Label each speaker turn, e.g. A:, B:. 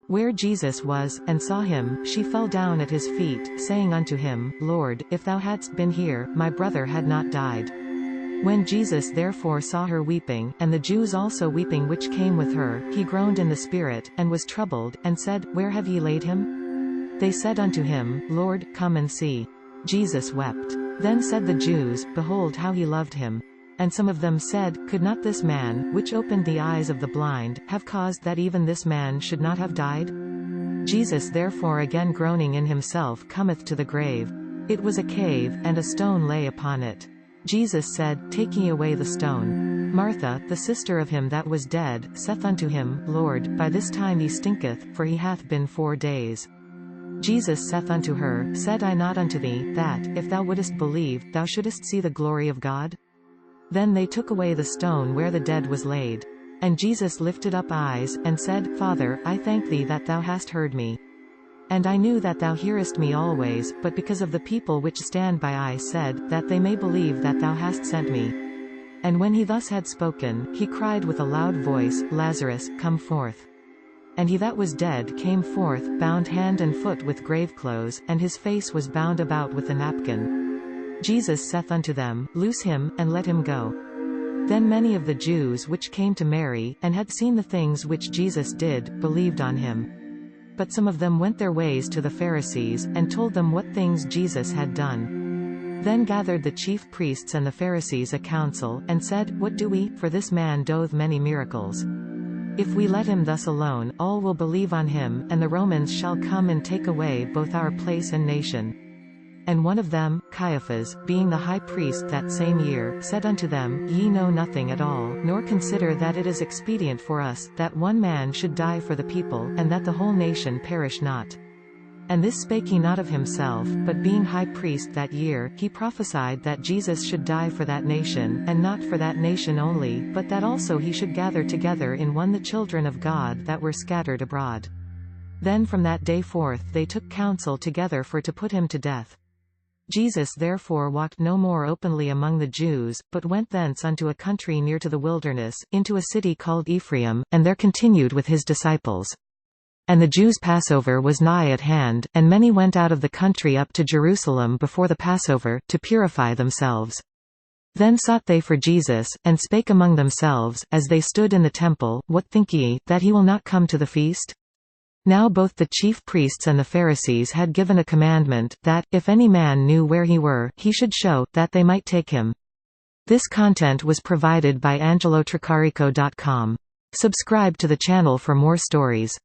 A: Where Jesus was, and saw him, she fell down at his feet, saying unto him, Lord, if thou hadst been here, my brother had not died. When Jesus therefore saw her weeping, and the Jews also weeping which came with her, he groaned in the spirit, and was troubled, and said, Where have ye laid him? They said unto him, Lord, come and see. Jesus wept. Then said the Jews, Behold how he loved him. And some of them said, Could not this man, which opened the eyes of the blind, have caused that even this man should not have died? Jesus therefore again groaning in himself cometh to the grave. It was a cave, and a stone lay upon it. Jesus said, Take ye away the stone. Martha, the sister of him that was dead, saith unto him, Lord, by this time he stinketh, for he hath been 4 days. Jesus saith unto her, Said I not unto thee, that, if thou wouldest believe, thou shouldest see the glory of God? Then they took away the stone where the dead was laid. And Jesus lifted up eyes, and said, Father, I thank thee that thou hast heard me. And I knew that thou hearest me always, but because of the people which stand by I said, that they may believe that thou hast sent me. And when he thus had spoken, he cried with a loud voice, Lazarus, come forth. And he that was dead came forth, bound hand and foot with graveclothes, and his face was bound about with a napkin. Jesus saith unto them, Loose him, and let him go. Then many of the Jews which came to Mary, and had seen the things which Jesus did, believed on him. But some of them went their ways to the Pharisees, and told them what things Jesus had done. Then gathered the chief priests and the Pharisees a council, and said, What do we? For this man doeth many miracles. If we let him thus alone, all will believe on him, and the Romans shall come and take away both our place and nation. And one of them, Caiaphas, being the high priest that same year, said unto them, Ye know nothing at all, nor consider that it is expedient for us, that one man should die for the people, and that the whole nation perish not. And this spake he not of himself, but being high priest that year, he prophesied that Jesus should die for that nation, and not for that nation only, but that also he should gather together in one the children of God that were scattered abroad. Then from that day forth they took counsel together for to put him to death. Jesus therefore walked no more openly among the Jews, but went thence unto a country near to the wilderness, into a city called Ephraim, and there continued with his disciples. And the Jews' Passover was nigh at hand, and many went out of the country up to Jerusalem before the Passover, to purify themselves. Then sought they for Jesus, and spake among themselves, as they stood in the temple, What think ye, that he will not come to the feast? Now both the chief priests and the Pharisees had given a commandment, that, if any man knew where he were, he should show, that they might take him. This content was provided by angelotricarico.com. Subscribe to the channel for more stories.